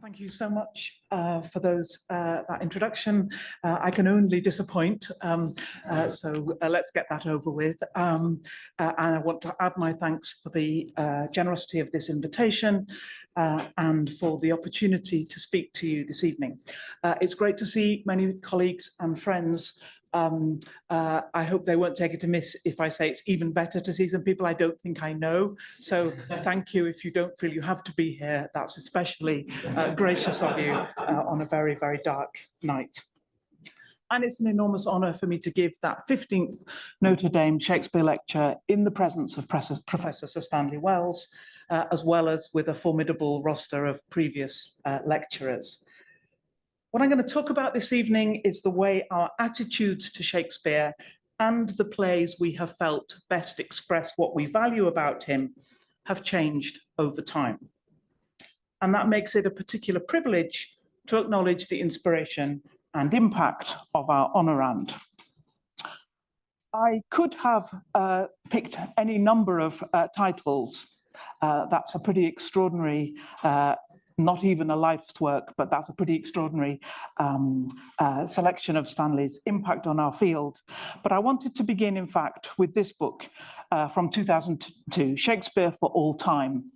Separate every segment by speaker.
Speaker 1: Thank you so much for that introduction. I can only disappoint, so let's get that over with. And I want to add my thanks for the generosity of this invitation and for the opportunity to speak to you this evening. It's great to see many colleagues and friends. I hope they won't take it amiss if I say it's even better to see some people I don't think I know. So thank you. If you don't feel you have to be here, that's especially gracious of you on a very, very dark night. And it's an enormous honour for me to give that 15th Notre Dame Shakespeare lecture in the presence of Professor Sir Stanley Wells, as well as with a formidable roster of previous lecturers. What I'm going to talk about this evening is the way our attitudes to Shakespeare and the plays we have felt best express what we value about him have changed over time. And that makes it a particular privilege to acknowledge the inspiration and impact of our honorand. I could have picked any number of titles. That's a pretty extraordinary not even a life's work, but that's a pretty extraordinary selection of Stanley's impact on our field. But I wanted to begin, in fact, with this book from 2002, Shakespeare for All Time.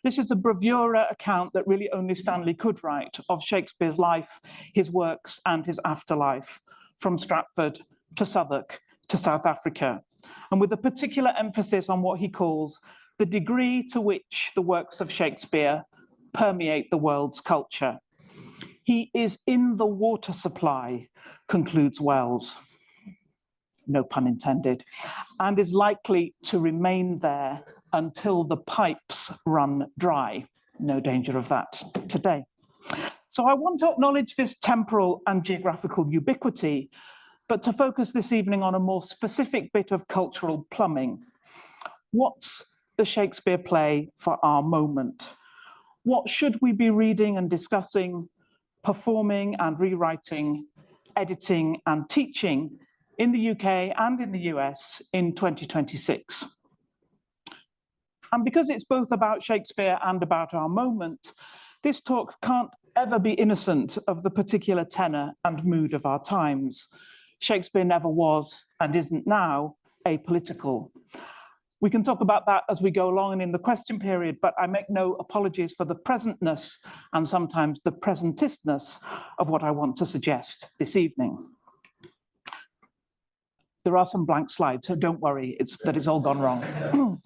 Speaker 1: This is a bravura account that really only Stanley could write of Shakespeare's life, his works, and his afterlife, from Stratford to Southwark to South Africa, and with a particular emphasis on what he calls the degree to which the works of Shakespeare permeate the world's culture. He is in the water supply, concludes Wells, no pun intended, and is likely to remain there until the pipes run dry. No danger of that today. So I want to acknowledge this temporal and geographical ubiquity, but to focus this evening on a more specific bit of cultural plumbing. What's the Shakespeare play for our moment? What should we be reading and discussing, performing and rewriting, editing and teaching in the UK and in the US in 2026? And because it's both about Shakespeare and about our moment, this talk can't ever be innocent of the particular tenor and mood of our times. Shakespeare never was and isn't now apolitical. We can talk about that as we go along and in the question period, but I make no apologies for the presentness and sometimes the presentistness of what I want to suggest this evening. There are some blank slides, so don't worry, it's all gone wrong.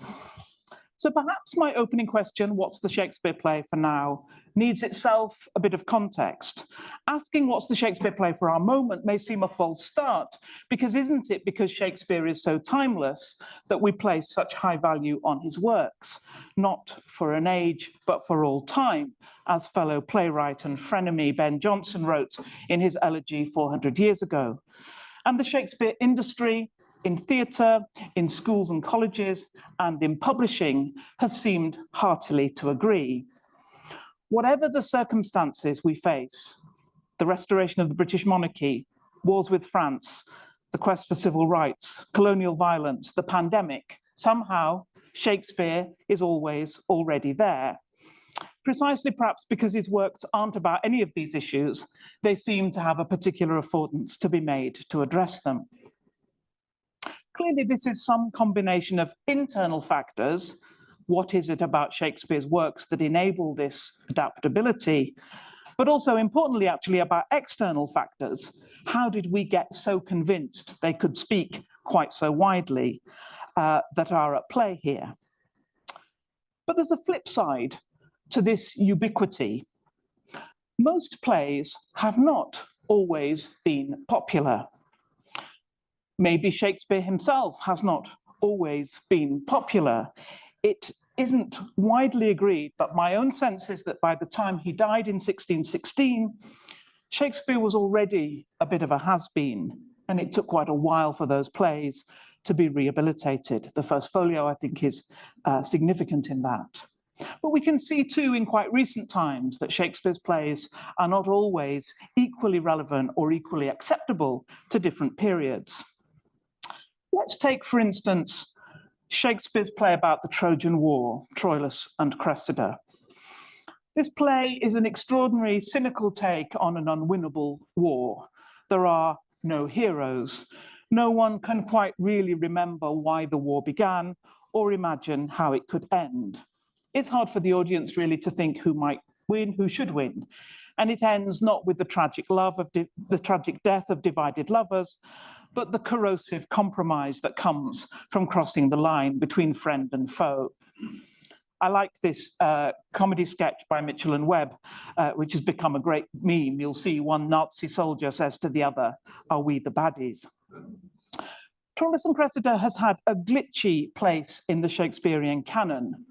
Speaker 1: So perhaps my opening question, what's the Shakespeare play for now, needs itself a bit of context. Asking what's the Shakespeare play for our moment may seem a false start, because isn't it because Shakespeare is so timeless that we place such high value on his works, not for an age, but for all time, as fellow playwright and frenemy Ben Jonson wrote in his elegy 400 years ago. And the Shakespeare industry, in theatre, in schools and colleges, and in publishing, has seemed heartily to agree. Whatever the circumstances we face, the restoration of the British monarchy, wars with France, the quest for civil rights, colonial violence, the pandemic, somehow Shakespeare is always already there. Precisely perhaps because his works aren't about any of these issues, they seem to have a particular affordance to be made to address them. Clearly, this is some combination of internal factors. What is it about Shakespeare's works that enable this adaptability? But also, importantly, actually, about external factors. How did we get so convinced they could speak quite so widely that are at play here? But there's a flip side to this ubiquity. Most plays have not always been popular. Maybe Shakespeare himself has not always been popular. It isn't widely agreed, but my own sense is that by the time he died in 1616, Shakespeare was already a bit of a has-been, and it took quite a while for those plays to be rehabilitated. The First Folio, I think, is significant in that. But we can see too in quite recent times that Shakespeare's plays are not always equally relevant or equally acceptable to different periods. Let's take, for instance, Shakespeare's play about the Trojan War, Troilus and Cressida. This play is an extraordinary, cynical take on an unwinnable war. There are no heroes. No one can quite really remember why the war began or imagine how it could end. It's hard for the audience really to think who might win, who should win. And it ends not with the tragic death of divided lovers, but the corrosive compromise that comes from crossing the line between friend and foe. I like this comedy sketch by Mitchell and Webb, which has become a great meme. You'll see one Nazi soldier says to the other, "Are we the baddies?" Troilus and Cressida has had a glitchy place in the Shakespearean canon,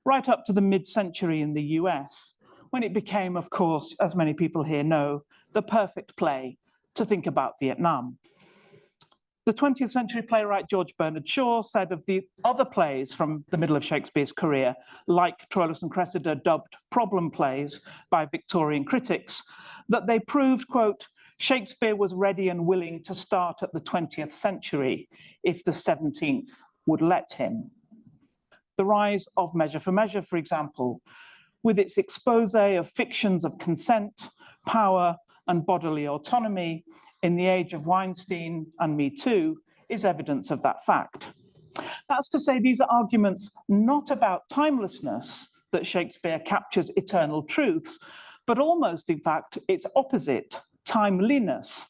Speaker 1: right up to the mid-century in the US, when it became, of course, as many people here know, the perfect play to think about Vietnam. The 20th century playwright George Bernard Shaw said of the other plays from the middle of Shakespeare's career, like Troilus and Cressida, dubbed problem plays by Victorian critics, that they proved, quote, Shakespeare was ready and willing to start at the 20th century if the 17th would let him. The rise of Measure for Measure, for example, with its expose of fictions of consent, power, and bodily autonomy in the age of Weinstein and Me Too, is evidence of that fact. That's to say, these are arguments not about timelessness, that Shakespeare captures eternal truths, but almost, in fact, its opposite, timeliness.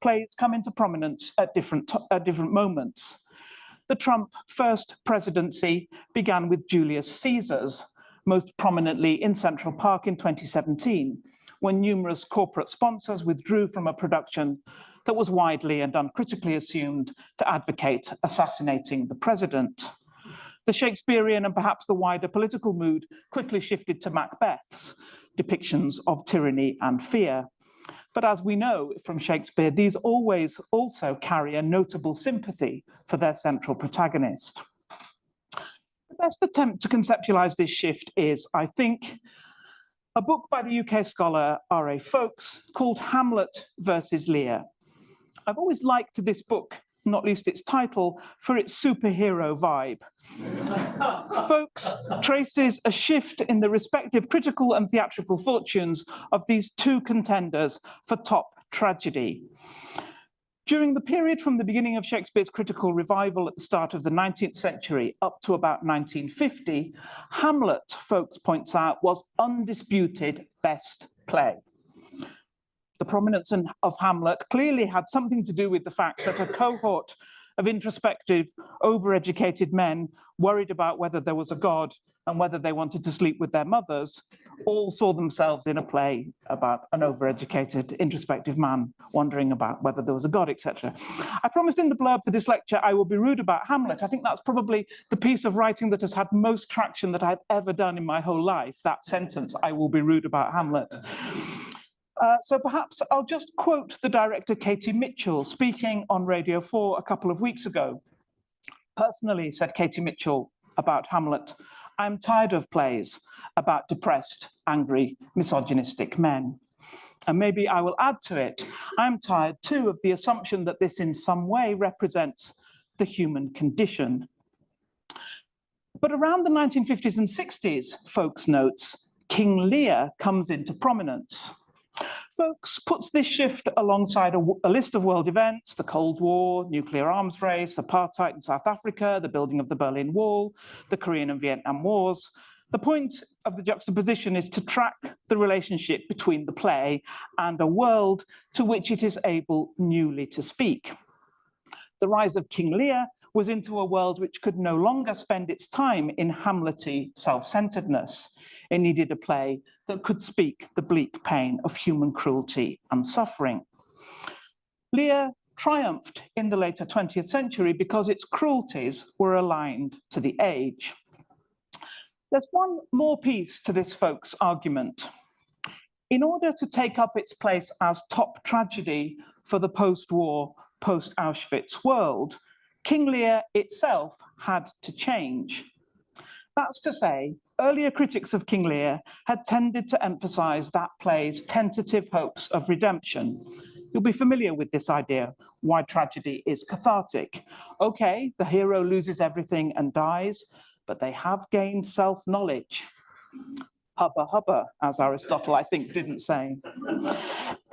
Speaker 1: Plays come into prominence at different moments. The Trump first presidency began with Julius Caesar's, most prominently in Central Park in 2017, when numerous corporate sponsors withdrew from a production that was widely and uncritically assumed to advocate assassinating the president. The Shakespearean and perhaps the wider political mood quickly shifted to Macbeth's depictions of tyranny and fear. But as we know from Shakespeare, these always also carry a notable sympathy for their central protagonist. The best attempt to conceptualize this shift is, I think, a book by the UK scholar R.A. Folks called Hamlet versus Lear. I've always liked this book, not least its title, for its superhero vibe. Folks traces a shift in the respective critical and theatrical fortunes of these two contenders for top tragedy. During the period from the beginning of Shakespeare's critical revival at the start of the 19th century up to about 1950, Hamlet, Folks points out, was undisputed best play. The prominence of Hamlet clearly had something to do with the fact that a cohort of introspective, overeducated men worried about whether there was a God and whether they wanted to sleep with their mothers all saw themselves in a play about an overeducated, introspective man wondering about whether there was a God, etc. I promised in the blurb for this lecture I will be rude about Hamlet. I think that's probably the piece of writing that has had most traction that I've ever done in my whole life, that sentence, I will be rude about Hamlet. So perhaps I'll just quote the director Katie Mitchell speaking on Radio 4 a couple of weeks ago. Personally, said Katie Mitchell about Hamlet, I'm tired of plays about depressed, angry, misogynistic men. And maybe I will add to it, I'm tired too of the assumption that this in some way represents the human condition. But around the 1950s and 60s, Folks notes, King Lear comes into prominence. Folks puts this shift alongside a list of world events, the Cold War, nuclear arms race, apartheid in South Africa, the building of the Berlin Wall, the Korean and Vietnam Wars. The point of the juxtaposition is to track the relationship between the play and a world to which it is able newly to speak. The rise of King Lear was into a world which could no longer spend its time in Hamlet-y self-centeredness. It needed a play that could speak the bleak pain of human cruelty and suffering. Lear triumphed in the later 20th century because its cruelties were aligned to the age. There's one more piece to this Folks argument. In order to take up its place as top tragedy for the post-war, post-Auschwitz world, King Lear itself had to change. That's to say, earlier critics of King Lear had tended to emphasize that play's tentative hopes of redemption. You'll be familiar with this idea, why tragedy is cathartic. Okay, the hero loses everything and dies, but they have gained self-knowledge. hubba hubba, as Aristotle, I think, didn't say.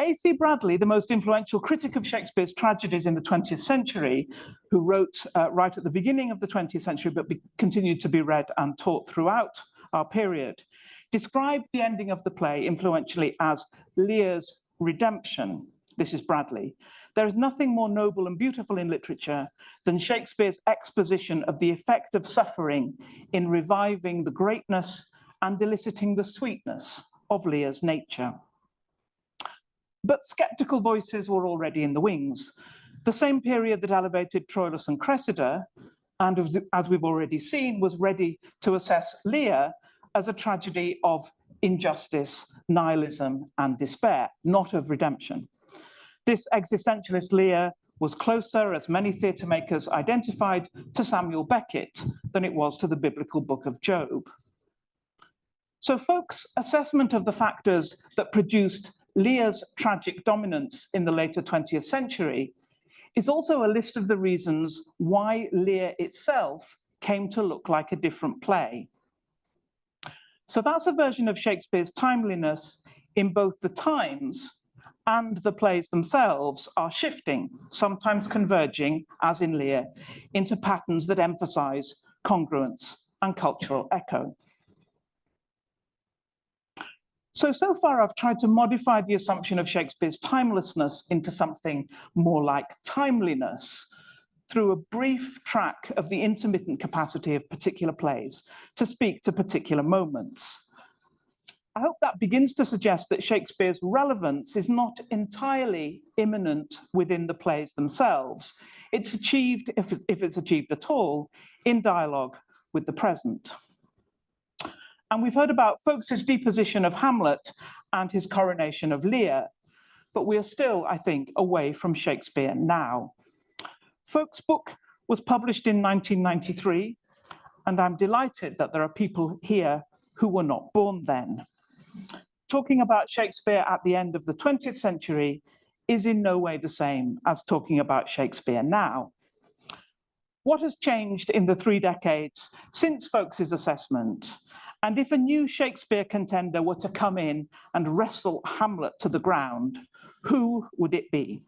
Speaker 1: A.C. Bradley, the most influential critic of Shakespeare's tragedies in the 20th century, who wrote right at the beginning of the 20th century, but continued to be read and taught throughout our period, described the ending of the play influentially as Lear's redemption. This is Bradley. There is nothing more noble and beautiful in literature than Shakespeare's exposition of the effect of suffering in reviving the greatness and eliciting the sweetness of Lear's nature. But skeptical voices were already in the wings. The same period that elevated Troilus and Cressida, and as we've already seen, was ready to assess Lear as a tragedy of injustice, nihilism, and despair, not of redemption. This existentialist Lear was closer, as many theatre makers identified, to Samuel Beckett than it was to the biblical book of Job. So Folk's assessment of the factors that produced Lear's tragic dominance in the later 20th century is also a list of the reasons why Lear itself came to look like a different play. So that's a version of Shakespeare's timeliness in both the times and the plays themselves are shifting, sometimes converging, as in Lear, into patterns that emphasize congruence and cultural echo. So far I've tried to modify the assumption of Shakespeare's timelessness into something more like timeliness through a brief track of the intermittent capacity of particular plays to speak to particular moments. I hope that begins to suggest that Shakespeare's relevance is not entirely immanent within the plays themselves. It's achieved, if it's achieved at all, in dialogue with the present. And we've heard about Folks's deposition of Hamlet and his coronation of Lear, but we are still, I think, away from Shakespeare now. Folks' book was published in 1993, and I'm delighted that there are people here who were not born then. Talking about Shakespeare at the end of the 20th century is in no way the same as talking about Shakespeare now. What has changed in the 3 decades since Folks's assessment? And if a new Shakespeare contender were to come in and wrestle Hamlet to the ground, who would it be?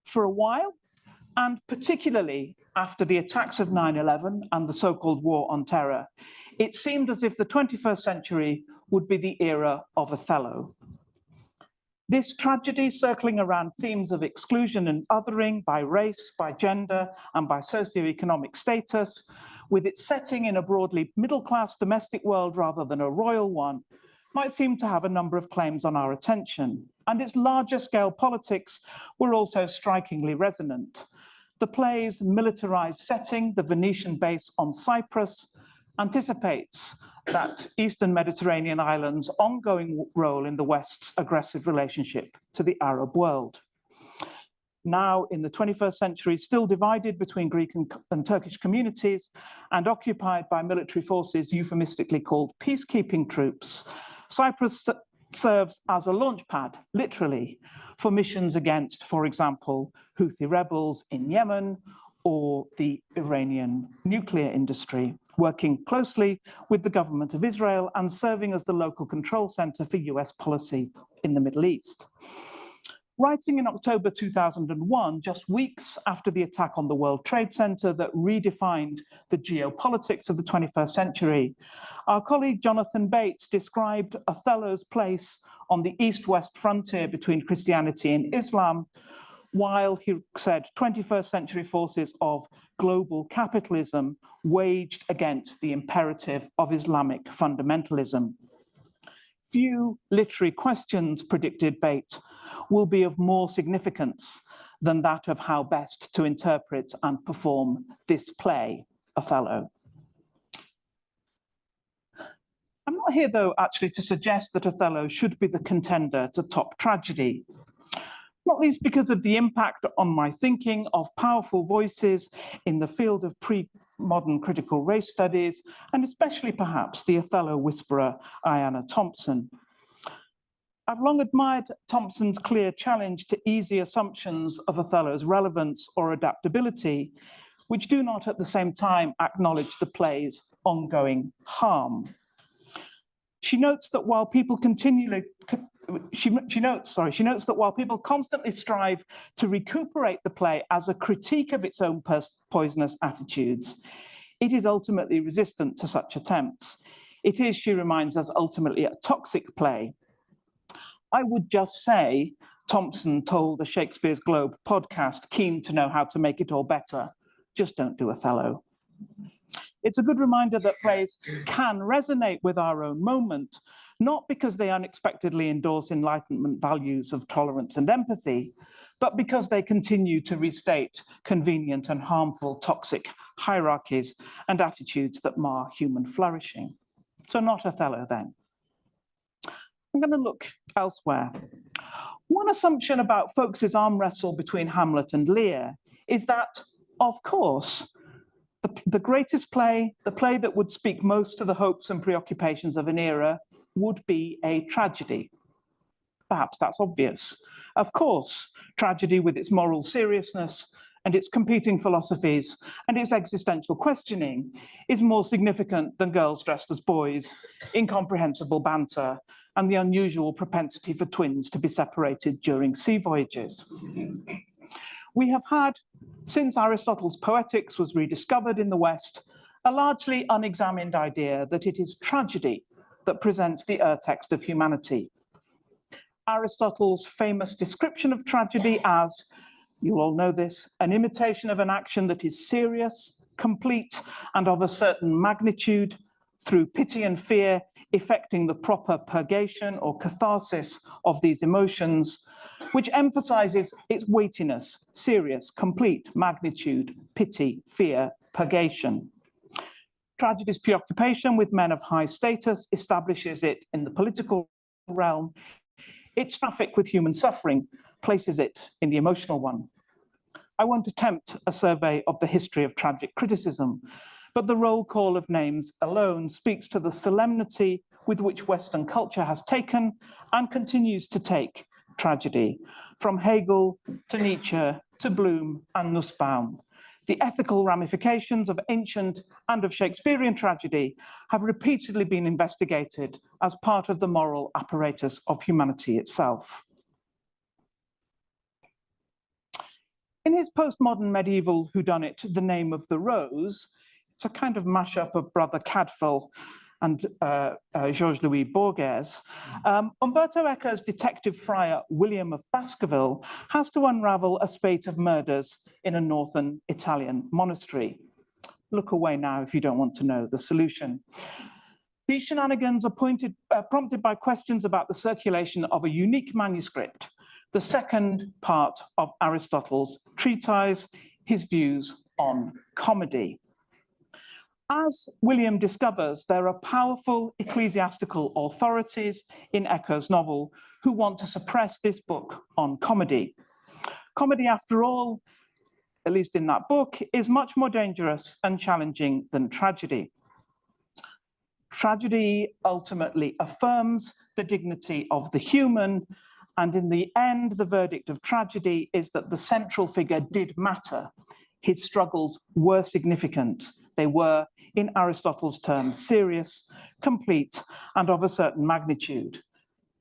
Speaker 1: For a while, and particularly after the attacks of 9/11 and the so-called War on Terror, it seemed as if the 21st century would be the era of Othello. This tragedy circling around themes of exclusion and othering by race, by gender, and by socioeconomic status, with its setting in a broadly middle-class domestic world rather than a royal one, might seem to have a number of claims on our attention. And its larger-scale politics were also strikingly resonant. The play's militarized setting, the Venetian base on Cyprus, anticipates that Eastern Mediterranean islands' ongoing role in the West's aggressive relationship to the Arab world. Now, in the 21st century, still divided between Greek and Turkish communities and occupied by military forces euphemistically called peacekeeping troops, Cyprus serves as a launchpad, literally, for missions against, for example, Houthi rebels in Yemen or the Iranian nuclear industry, working closely with the government of Israel and serving as the local control center for US policy in the Middle East. Writing in October 2001, just weeks after the attack on the World Trade Center that redefined the geopolitics of the 21st century, our colleague Jonathan Bates described Othello's place on the east-west frontier between Christianity and Islam, while he said 21st century forces of global capitalism waged against the imperative of Islamic fundamentalism. Few literary questions, predicted Bates, will be of more significance than that of how best to interpret and perform this play, Othello. I'm not here, though, actually to suggest that Othello should be the contender to top tragedy, not least because of the impact on my thinking of powerful voices in the field of pre-modern critical race studies, and especially perhaps the Othello whisperer, Ayanna Thompson. I've long admired Thompson's clear challenge to easy assumptions of Othello's relevance or adaptability, which do not at the same time acknowledge the play's ongoing harm. She notes that while people constantly strive to recuperate the play as a critique of its own poisonous attitudes, it is ultimately resistant to such attempts. It is, she reminds us, ultimately a toxic play. I would just say, Thompson told a Shakespeare's Globe podcast, keen to know how to make it all better, just don't do Othello. It's a good reminder that plays can resonate with our own moment, not because they unexpectedly endorse Enlightenment values of tolerance and empathy, but because they continue to restate convenient and harmful toxic hierarchies and attitudes that mar human flourishing. So not Othello then. I'm going to look elsewhere. One assumption about Folks's arm wrestle between Hamlet and Lear is that, of course, the greatest play, the play that would speak most to the hopes and preoccupations of an era, would be a tragedy. Perhaps that's obvious. Of course, tragedy with its moral seriousness and its competing philosophies and its existential questioning is more significant than girls dressed as boys, incomprehensible banter, and the unusual propensity for twins to be separated during sea voyages. We have had, since Aristotle's Poetics was rediscovered in the West, a largely unexamined idea that it is tragedy that presents the urtext of humanity. Aristotle's famous description of tragedy as, you'll all know this, an imitation of an action that is serious, complete, and of a certain magnitude, through pity and fear, effecting the proper purgation or catharsis of these emotions, which emphasizes its weightiness, serious, complete, magnitude, pity, fear, purgation. Tragedy's preoccupation with men of high status establishes it in the political realm. Its traffic with human suffering places it in the emotional one. I won't attempt a survey of the history of tragic criticism, but the roll call of names alone speaks to the solemnity with which Western culture has taken and continues to take tragedy, from Hegel to Nietzsche to Bloom and Nussbaum. The ethical ramifications of ancient and of Shakespearean tragedy have repeatedly been investigated as part of the moral apparatus of humanity itself. In his postmodern medieval whodunit, The Name of the Rose, it's a kind of mashup of Brother Cadfael and Georges-Louis Borges, Umberto Eco's detective friar William of Baskerville has to unravel a spate of murders in a northern Italian monastery. Look away now if you don't want to know the solution. These shenanigans are prompted by questions about the circulation of a unique manuscript, the second part of Aristotle's treatise, his views on comedy. As William discovers, there are powerful ecclesiastical authorities in Eco's novel who want to suppress this book on comedy. Comedy, after all, at least in that book, is much more dangerous and challenging than tragedy. Tragedy ultimately affirms the dignity of the human, and in the end, the verdict of tragedy is that the central figure did matter. His struggles were significant. They were, in Aristotle's terms, serious, complete, and of a certain magnitude.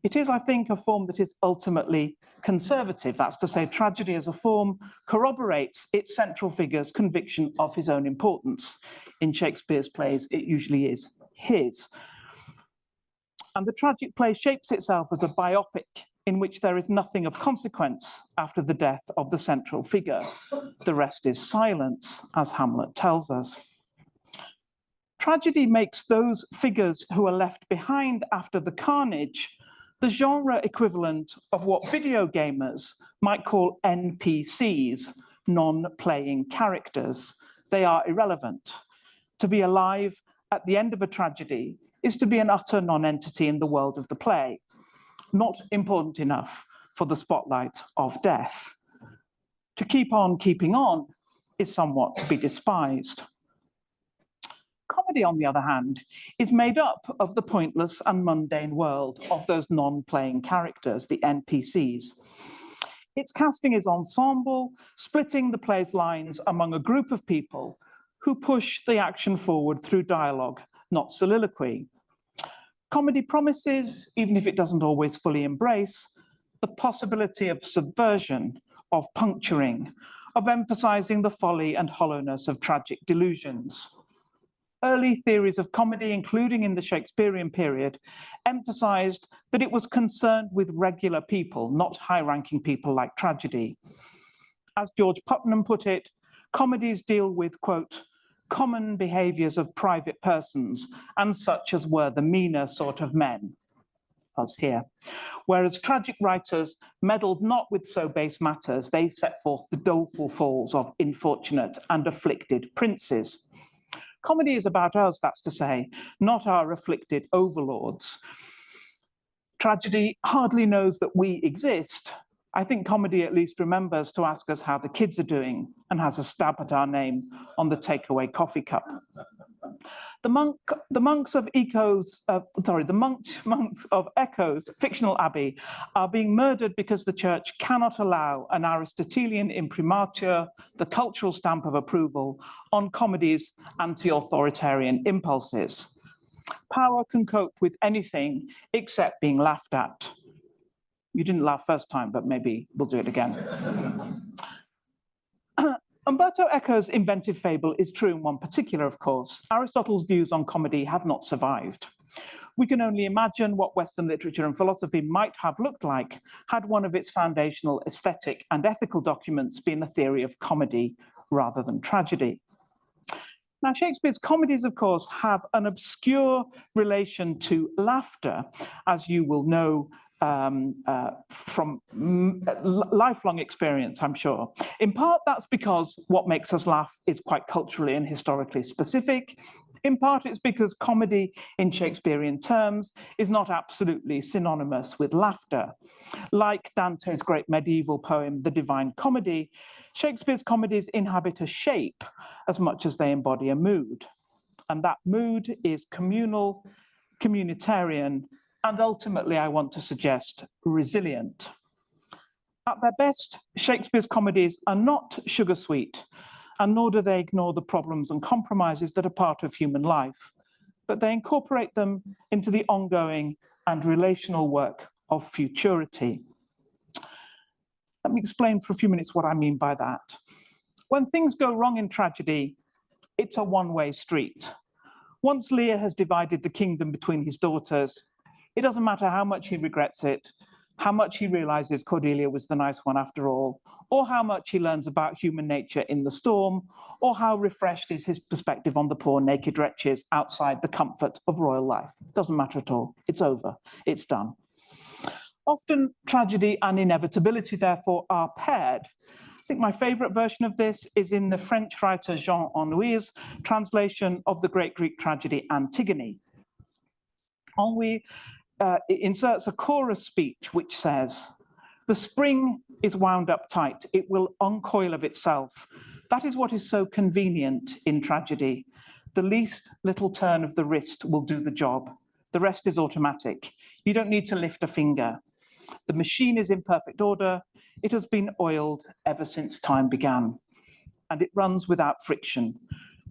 Speaker 1: It is, I think, a form that is ultimately conservative. That's to say, tragedy as a form corroborates its central figure's conviction of his own importance. In Shakespeare's plays, it usually is his. And the tragic play shapes itself as a biopic in which there is nothing of consequence after the death of the central figure. The rest is silence, as Hamlet tells us. Tragedy makes those figures who are left behind after the carnage the genre equivalent of what video gamers might call NPCs, non-playing characters. They are irrelevant. To be alive at the end of a tragedy is to be an utter non-entity in the world of the play, not important enough for the spotlight of death. To keep on keeping on is somewhat to be despised. Comedy, on the other hand, is made up of the pointless and mundane world of those non-playing characters, the NPCs. Its casting is ensemble, splitting the play's lines among a group of people who push the action forward through dialogue, not soliloquy. Comedy promises, even if it doesn't always fully embrace, the possibility of subversion, of puncturing, of emphasizing the folly and hollowness of tragic delusions. Early theories of comedy, including in the Shakespearean period, emphasized that it was concerned with regular people, not high-ranking people like tragedy. As George Putnam put it, comedies deal with, quote, common behaviors of private persons and such as were the meaner sort of men, us here. Whereas tragic writers meddled not with so base matters, they set forth the doleful falls of unfortunate and afflicted princes. Comedy is about us, that's to say, not our afflicted overlords. Tragedy hardly knows that we exist. I think comedy at least remembers to ask us how the kids are doing and has a stab at our name on the takeaway coffee cup. The monks of Echo's fictional abbey are being murdered because the church cannot allow an Aristotelian imprimatur, the cultural stamp of approval, on comedy's anti-authoritarian impulses. Power can cope with anything except being laughed at. You didn't laugh first time, but maybe we'll do it again. Umberto Eco's inventive fable is true in one particular, of course. Aristotle's views on comedy have not survived. We can only imagine what Western literature and philosophy might have looked like had one of its foundational aesthetic and ethical documents been a theory of comedy rather than tragedy. Now, Shakespeare's comedies, of course, have an obscure relation to laughter, as you will know from lifelong experience, I'm sure. In part, that's because what makes us laugh is quite culturally and historically specific. In part, it's because comedy in Shakespearean terms is not absolutely synonymous with laughter. Like Dante's great medieval poem, The Divine Comedy, Shakespeare's comedies inhabit a shape as much as they embody a mood. And that mood is communal, communitarian, and ultimately, I want to suggest, resilient. At their best, Shakespeare's comedies are not sugar sweet, and nor do they ignore the problems and compromises that are part of human life, but they incorporate them into the ongoing and relational work of futurity. Let me explain for a few minutes what I mean by that. When things go wrong in tragedy, it's a one-way street. Once Lear has divided the kingdom between his daughters, it doesn't matter how much he regrets it, how much he realizes Cordelia was the nice one after all, or how much he learns about human nature in the storm, or how refreshed is his perspective on the poor naked wretches outside the comfort of royal life. It doesn't matter at all. It's over. It's done. Often tragedy and inevitability, therefore, are paired. I think my favorite version of this is in the French writer Jean Anouilh's translation of the great Greek tragedy Antigone. Anouilh inserts a chorus speech which says, "The spring is wound up tight, it will uncoil of itself. That is what is so convenient in tragedy. The least little turn of the wrist will do the job. The rest is automatic. You don't need to lift a finger. The machine is in perfect order. It has been oiled ever since time began. And it runs without friction.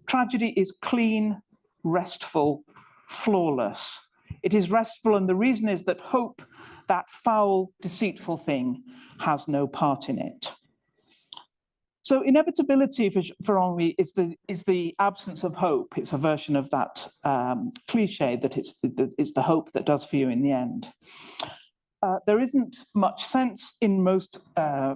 Speaker 1: Tragedy is clean, restful, flawless. It is restful, and the reason is that hope, that foul, deceitful thing, has no part in it." So inevitability for Anouilh is the absence of hope. It's a version of that cliche that it's the hope that does for you in the end. There isn't much sense in most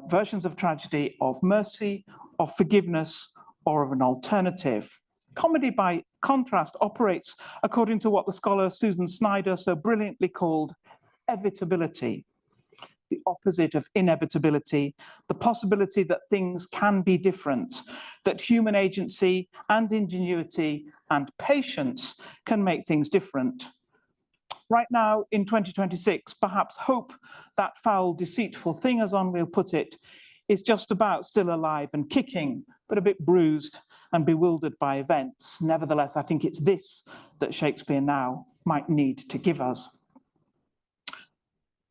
Speaker 1: versions of tragedy of mercy, of forgiveness, or of an alternative. Comedy, by contrast, operates according to what the scholar Susan Snyder so brilliantly called evitability, the opposite of inevitability, the possibility that things can be different, that human agency and ingenuity and patience can make things different. Right now, in 2026, perhaps hope, that foul, deceitful thing, as Anouilh put it, is just about still alive and kicking, but a bit bruised and bewildered by events. Nevertheless, I think it's this that Shakespeare Now might need to give us.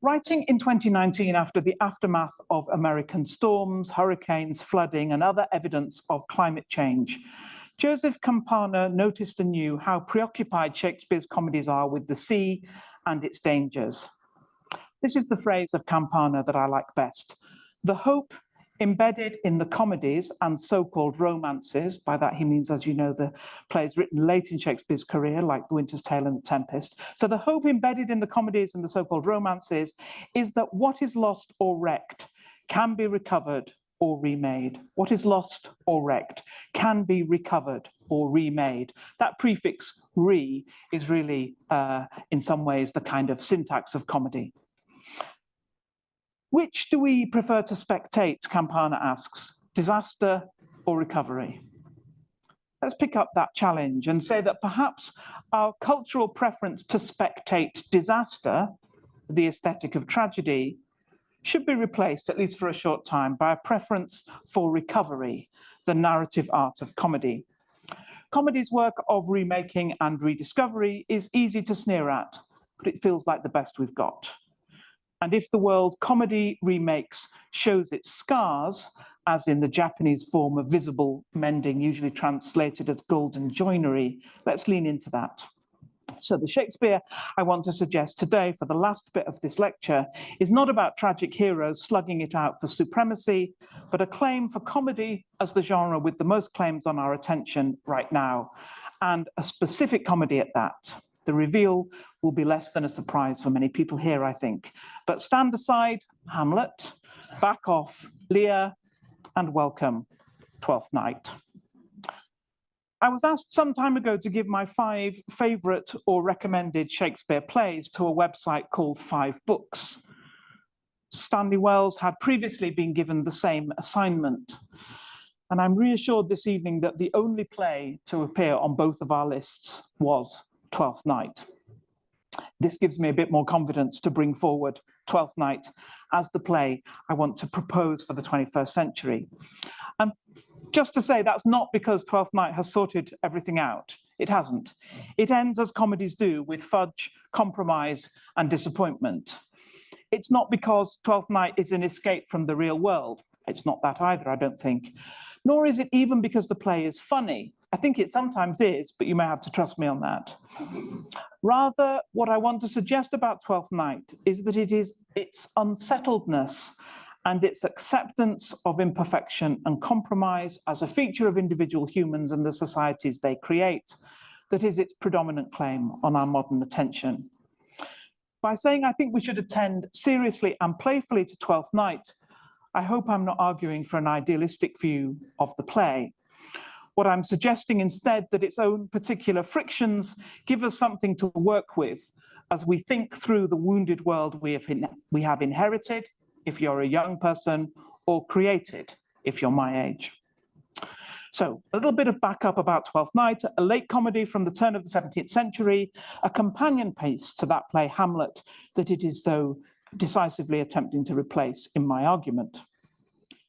Speaker 1: Writing in 2019 after the aftermath of American storms, hurricanes, flooding, and other evidence of climate change, Joseph Campana noticed anew how preoccupied Shakespeare's comedies are with the sea and its dangers. This is the phrase of Campana that I like best. The hope embedded in the comedies and so-called romances, by that he means, as you know, the plays written late in Shakespeare's career, like The Winter's Tale and The Tempest. So the hope embedded in the comedies and the so-called romances is that what is lost or wrecked can be recovered or remade. What is lost or wrecked can be recovered or remade. That prefix re is really, in some ways, the kind of syntax of comedy. Which do we prefer to spectate, Campana asks, disaster or recovery? Let's pick up that challenge and say that perhaps our cultural preference to spectate disaster, the aesthetic of tragedy, should be replaced, at least for a short time, by a preference for recovery, the narrative art of comedy. Comedy's work of remaking and rediscovery is easy to sneer at, but it feels like the best we've got. And if the world comedy remakes shows its scars, as in the Japanese form of visible mending, usually translated as golden joinery, let's lean into that. So the Shakespeare I want to suggest today for the last bit of this lecture is not about tragic heroes slugging it out for supremacy, but a claim for comedy as the genre with the most claims on our attention right now, and a specific comedy at that. The reveal will be less than a surprise for many people here, I think. But stand aside, Hamlet, back off, Lear, and welcome, Twelfth Night. I was asked some time ago to give my 5 favorite or recommended Shakespeare plays to a website called 5 Books. Stanley Wells had previously been given the same assignment. And I'm reassured this evening that the only play to appear on both of our lists was Twelfth Night. This gives me a bit more confidence to bring forward Twelfth Night as the play I want to propose for the 21st century. And just to say, that's not because Twelfth Night has sorted everything out. It hasn't. It ends as comedies do, with fudge, compromise, and disappointment. It's not because Twelfth Night is an escape from the real world. It's not that either, I don't think. Nor is it even because the play is funny. I think it sometimes is, but you may have to trust me on that. Rather, what I want to suggest about Twelfth Night is that it is its unsettledness and its acceptance of imperfection and compromise as a feature of individual humans and the societies they create that is its predominant claim on our modern attention. By saying I think we should attend seriously and playfully to Twelfth Night, I hope I'm not arguing for an idealistic view of the play. What I'm suggesting instead that its own particular frictions give us something to work with as we think through the wounded world we have inherited, if you're a young person, or created, if you're my age. So a little bit of backup about Twelfth Night, a late comedy from the turn of the 17th century, a companion piece to that play Hamlet that it is so decisively attempting to replace in my argument.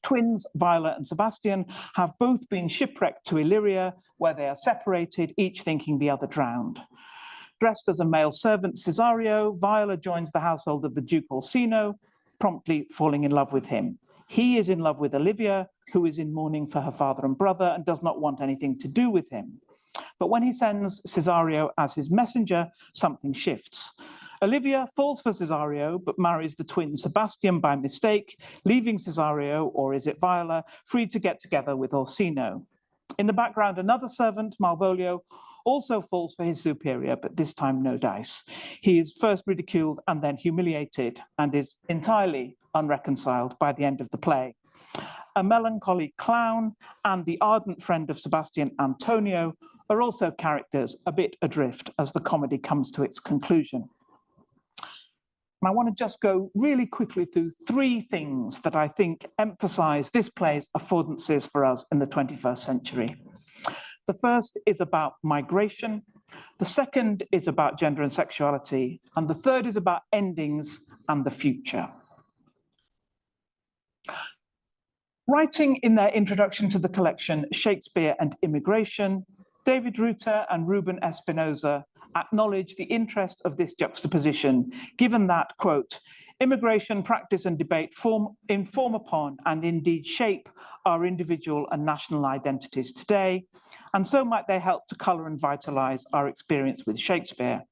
Speaker 1: Twins, Viola and Sebastian, have both been shipwrecked to Illyria, where they are separated, each thinking the other drowned. Dressed as a male servant, Cesario, Viola joins the household of the Duke Orsino, promptly falling in love with him. He is in love with Olivia, who is in mourning for her father and brother and does not want anything to do with him. But when he sends Cesario as his messenger, something shifts. Olivia falls for Cesario, but marries the twin Sebastian by mistake, leaving Cesario, or is it Viola, free to get together with Orsino. In the background, another servant, Malvolio, also falls for his superior, but this time no dice. He is first ridiculed and then humiliated and is entirely unreconciled by the end of the play. A melancholy clown and the ardent friend of Sebastian, Antonio, are also characters a bit adrift as the comedy comes to its conclusion. And I want to just go really quickly through 3 things that I think emphasize this play's affordances for us in the 21st century. The first is about migration, the second is about gender and sexuality, and the third is about endings and the future. Writing in their introduction to the collection, Shakespeare and Immigration, David Reuter and Ruben Espinosa acknowledge the interest of this juxtaposition, given that, quote, immigration, practice and debate inform upon and indeed shape our individual and national identities today, and so might they help to colour and vitalise our experience with Shakespeare.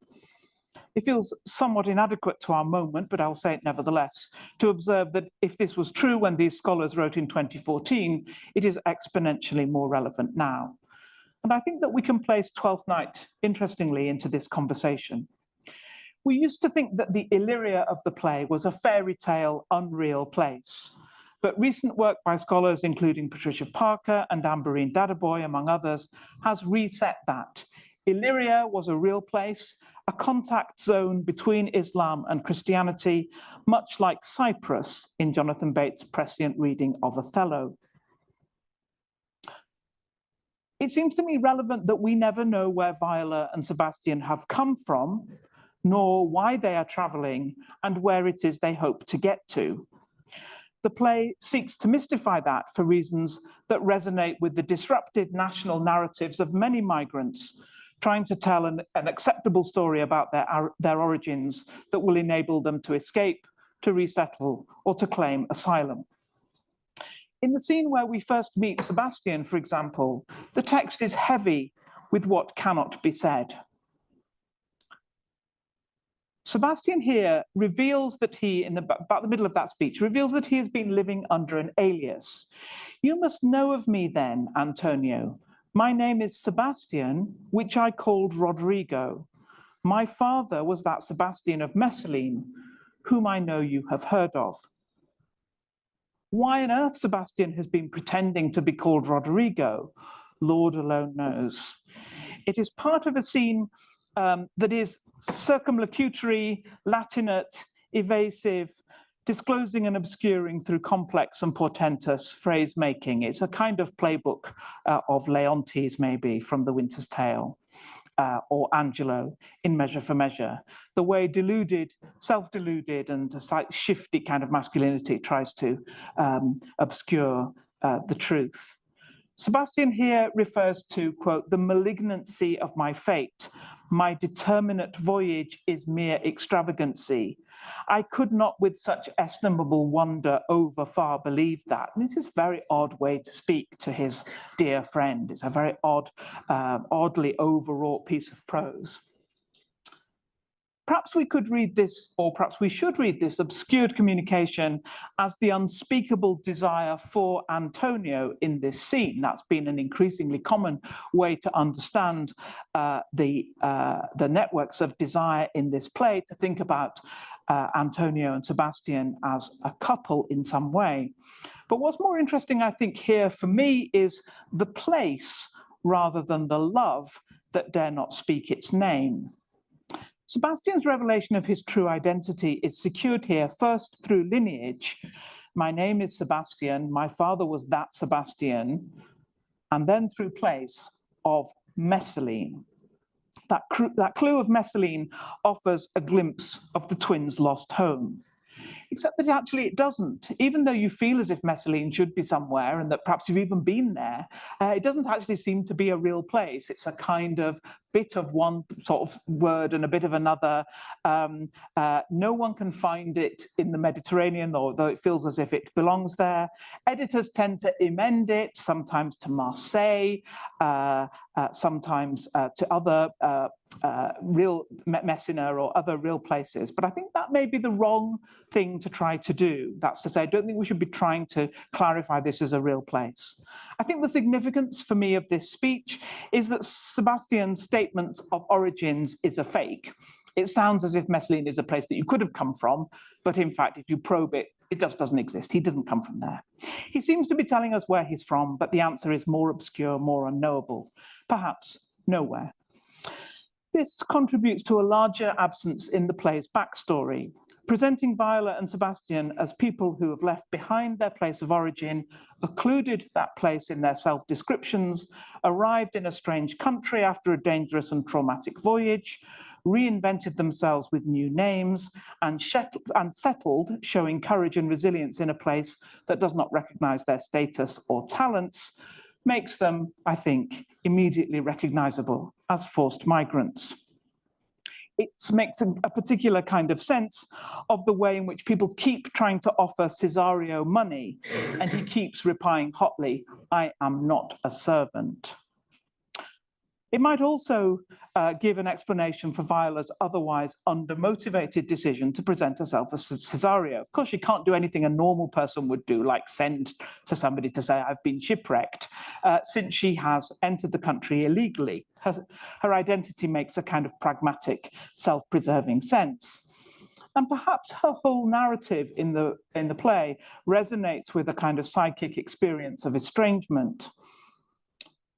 Speaker 1: It feels somewhat inadequate to our moment, but I'll say it nevertheless, to observe that if this was true when these scholars wrote in 2014, it is exponentially more relevant now. And I think that we can place Twelfth Night, interestingly, into this conversation. We used to think that the Illyria of the play was a fairy tale, unreal place. But recent work by scholars, including Patricia Parker and Amberine Dadaboy, among others, has reset that. Illyria was a real place, a contact zone between Islam and Christianity, much like Cyprus in Jonathan Bates' prescient reading of Othello. It seems to me relevant that we never know where Viola and Sebastian have come from, nor why they are traveling, and where it is they hope to get to. The play seeks to mystify that for reasons that resonate with the disrupted national narratives of many migrants, trying to tell an acceptable story about their origins that will enable them to escape, to resettle, or to claim asylum. In the scene where we first meet Sebastian, for example, the text is heavy with what cannot be said. Sebastian here reveals that he, in about the middle of that speech, reveals that he has been living under an alias. You must know of me then, Antonio. My name is Sebastian, which I called Rodrigo. My father was that Sebastian of Messalene, whom I know you have heard of. Why on earth Sebastian has been pretending to be called Rodrigo, Lord alone knows. It is part of a scene that is circumlocutory, latinate, evasive, disclosing and obscuring through complex and portentous phrase making. It's a kind of playbook of Leontes, maybe, from The Winter's Tale, or Angelo in Measure for Measure. The way deluded, self-deluded, and a slightly shifty kind of masculinity tries to obscure the truth. Sebastian here refers to, quote, the malignancy of my fate. My determinate voyage is mere extravagancy. I could not with such estimable wonder over far believe that. And this is a very odd way to speak to his dear friend. It's a very oddly overwrought piece of prose. Perhaps we could read this, or perhaps we should read this obscured communication as the unspeakable desire for Antonio in this scene. That's been an increasingly common way to understand the networks of desire in this play, to think about Antonio and Sebastian as a couple in some way. But what's more interesting, I think, here for me is the place rather than the love that dare not speak its name. Sebastian's revelation of his true identity is secured here first through lineage. My name is Sebastian, my father was that Sebastian, and then through place of Messalene. That clue of Messalene offers a glimpse of the twins' lost home. Except that actually it doesn't. Even though you feel as if Messalene should be somewhere and that perhaps you've even been there, it doesn't actually seem to be a real place. It's a kind of bit of one sort of word and a bit of another. No one can find it in the Mediterranean, although it feels as if it belongs there. Editors tend to emend it, sometimes to Marseille, sometimes to other real Messina or other real places. But I think that may be the wrong thing to try to do. That's to say, I don't think we should be trying to clarify this as a real place. I think the significance for me of this speech is that Sebastian's statement of origins is a fake. It sounds as if Messalene is a place that you could have come from, but in fact, if you probe it, it just doesn't exist. He didn't come from there. He seems to be telling us where he's from, but the answer is more obscure, more unknowable, perhaps nowhere. This contributes to a larger absence in the play's backstory, presenting Viola and Sebastian as people who have left behind their place of origin, occluded that place in their self-descriptions, arrived in a strange country after a dangerous and traumatic voyage, reinvented themselves with new names, and settled, showing courage and resilience in a place that does not recognize their status or talents, makes them, I think, immediately recognizable as forced migrants. It makes a particular kind of sense of the way in which people keep trying to offer Cesario money, and he keeps replying hotly, I am not a servant. It might also give an explanation for Viola's otherwise undermotivated decision to present herself as Cesario. Of course, she can't do anything a normal person would do, like send to somebody to say, I've been shipwrecked, since she has entered the country illegally. Her identity makes a kind of pragmatic, self-preserving sense. And perhaps her whole narrative in the play resonates with a kind of psychic experience of estrangement.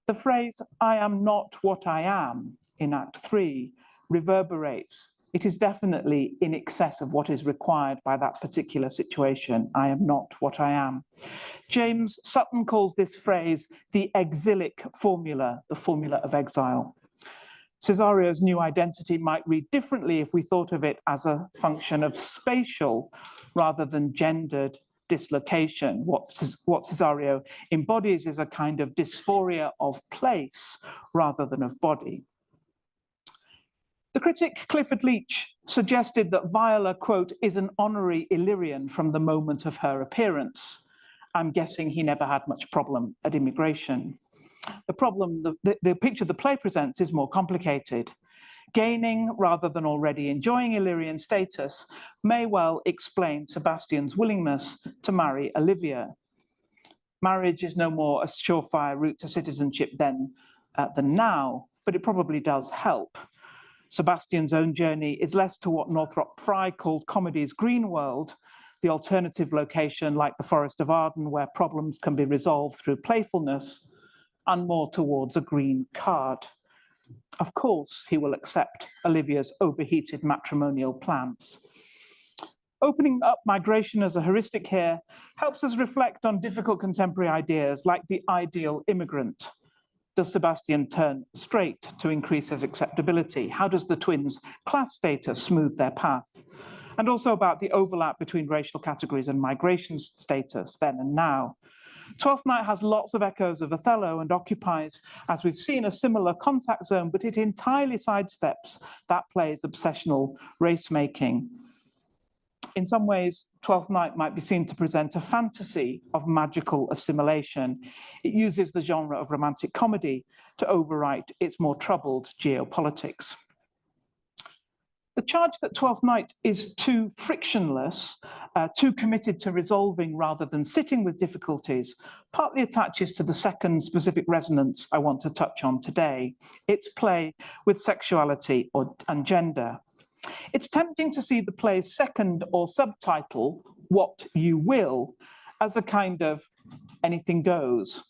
Speaker 1: The phrase, I am not what I am, in Act 3, reverberates. It is definitely in excess of what is required by that particular situation. I am not what I am. James Sutton calls this phrase the exilic formula, the formula of exile. Cesario's new identity might read differently if we thought of it as a function of spatial rather than gendered dislocation. What Cesario embodies is a kind of dysphoria of place rather than of body. The critic Clifford Leach suggested that Viola, quote, is an honorary Illyrian from the moment of her appearance. I'm guessing he never had much problem at immigration. The problem, the picture the play presents is more complicated. Gaining rather than already enjoying Illyrian status may well explain Sebastian's willingness to marry Olivia. Marriage is no more a surefire route to citizenship than now, but it probably does help. Sebastian's own journey is less to what Northrop Frye called comedy's green world, the alternative location like the Forest of Arden where problems can be resolved through playfulness, and more towards a green card. Of course, he will accept Olivia's overheated matrimonial plans. Opening up migration as a heuristic here helps us reflect on difficult contemporary ideas like the ideal immigrant. Does Sebastian turn straight to increase his acceptability? How does the twins' class status smooth their path? And also about the overlap between racial categories and migration status then and now. Twelfth Night has lots of echoes of Othello and occupies, as we've seen, a similar contact zone, but it entirely sidesteps that play's obsessional race-making. In some ways, Twelfth Night might be seen to present a fantasy of magical assimilation. It uses the genre of romantic comedy to overwrite its more troubled geopolitics. The charge that Twelfth Night is too frictionless, too committed to resolving rather than sitting with difficulties, partly attaches to the second specific resonance I want to touch on today, its play with sexuality and gender. It's tempting to see the play's second or subtitle, What You Will, as a kind of anything goes,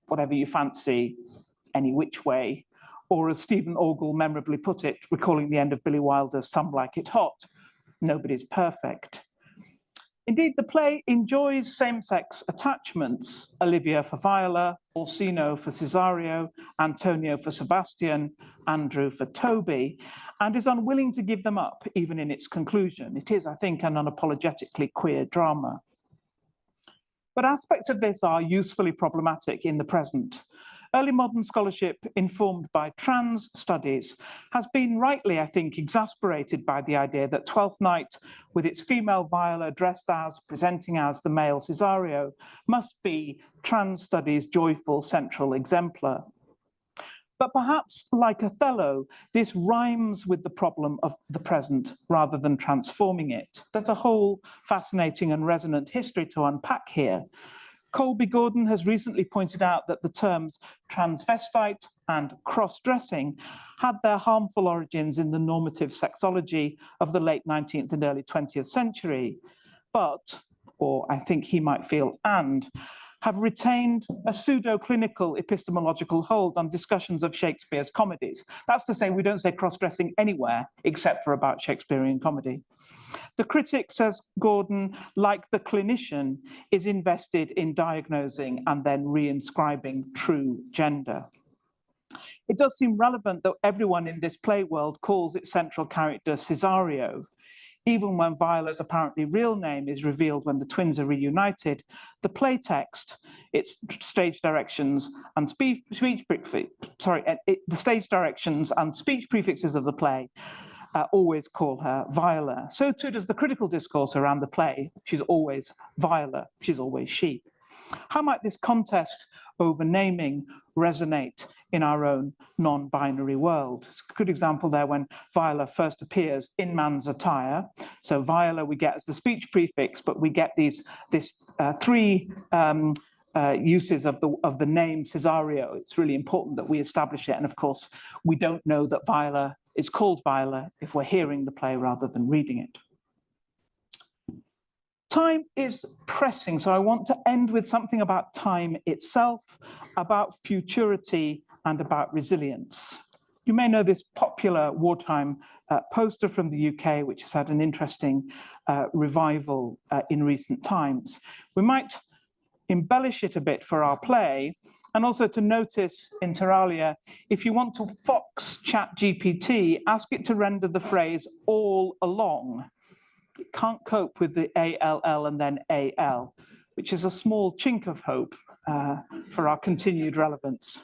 Speaker 1: whatever you fancy, any which way, or as Stephen Orgel memorably put it, recalling the end of Billy Wilder's Some Like It Hot, nobody's perfect. Indeed, the play enjoys same-sex attachments, Olivia for Viola, Orsino for Cesario, Antonio for Sebastian, Andrew for Toby, and is unwilling to give them up, even in its conclusion. It is, I think, an unapologetically queer drama. But aspects of this are usefully problematic in the present. Early modern scholarship, informed by trans studies, has been rightly, I think, exasperated by the idea that Twelfth Night, with its female Viola dressed as, presenting as the male Cesario, must be trans studies' joyful central exemplar. But perhaps, like Othello, this rhymes with the problem of the present rather than transforming it. There's a whole fascinating and resonant history to unpack here. Colby Gordon has recently pointed out that the terms transvestite and cross-dressing had their harmful origins in the normative sexology of the late 19th and early 20th century, but, or I think he might feel and, have retained a pseudo-clinical epistemological hold on discussions of Shakespeare's comedies. That's to say, we don't say cross-dressing anywhere except for about Shakespearean comedy. The critic, says Gordon, like the clinician, is invested in diagnosing and then reinscribing true gender. It does seem relevant that everyone in this play world calls its central character Cesario. Even when Viola's apparently real name is revealed when the twins are reunited, the play text, its stage directions and speech prefixes of the play always call her Viola. So too does the critical discourse around the play. She's always Viola, she's always she. How might this contest over naming resonate in our own non-binary world? It's a good example there when Viola first appears in man's attire. So Viola we get as the speech prefix, but we get these three uses of the name Cesario. It's really important that we establish it. And of course, we don't know that Viola is called Viola if we're hearing the play rather than reading it. Time is pressing, so I want to end with something about time itself, about futurity, and about resilience. You may know this popular wartime poster from the UK, which has had an interesting revival in recent times. We might embellish it a bit for our play, and also to notice inter alia, if you want to fox ChatGPT, ask it to render the phrase all along. It can't cope with the ALL and then AL, which is a small chink of hope for our continued relevance.